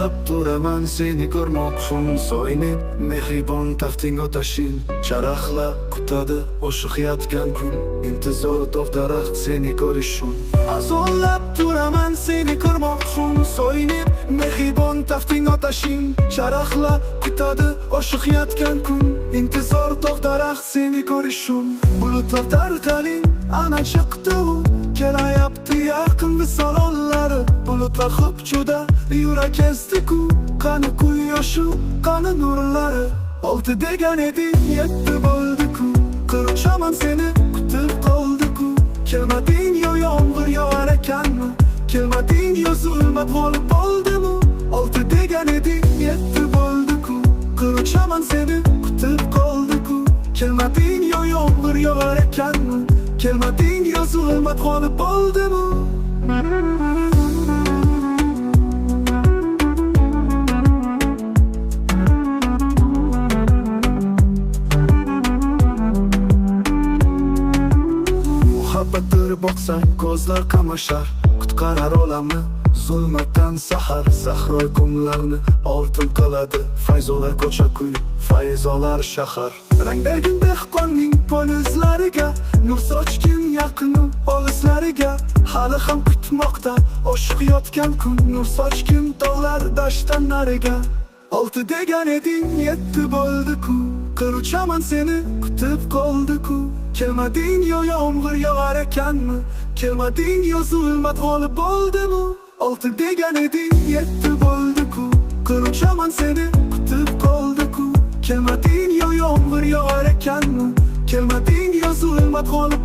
So'ylab turaman seni ko'rmoqchim, so'ynib mehribon tafting otashin. Charaqla kutadi o'shiqayotgan kun, intizor tog' daraxt seni ko'rishim. So'ylab turaman seni ko'rmoqchim, so'ynib mehribon tafting otashin. Charaqla kutadi o'shiqayotgan kun, intizor tog' daraxt seni ko'rishim. Bulutlar tarqaling ana chiqdi u, kelayapti yaqin visol onlari. Bulutlar xupchuda yurak ezdi-ku, qani quyoshi, qani nurlari. 6 degan eding 7 bo'ldi-ku, qirchaman seni kutib qoldi-ku. Kelmading yo yomg'ir yog'ar ekanmi, kelmading yo zulmat g'olib bo'ldimi? 6 degan eding 7 bo'ldi-ku, qirchaman seni kutib qoldi-ku. Kelmading yo yomg'ir yog'ar ekanmi, kelmading yo zulmat g'olib bo'ldimi? Muhabbatdir boqsang ko'zlar qamashar, qutqarar olamni zulmatdan sahar. Sahroy qumlarni oltin qiladi, fayzolar ko'cha-ko'y, fayzolar shahar. Rangdagi dehqonning polizlariga nur sochgin yaqini olislariga. Hali ham kutmoqda oshiq yotgan kun, nur sochgin tog'lar dashtdan nariga. 6 degan eding 7 bo'ldi-ku, qirchaman seni kutib qoldi-ku. Kelmading yo yomg'ir yog'ar ekanmi, kelmading yo zulmat g'olib bo'ldimi? 6 degan eding 7 bo'ldi-ku, qirchaman seni kutib qoldi-ku. Kelmading yo yomg'ir yog'ar ekanmi, kelmading yo zulmat g'olib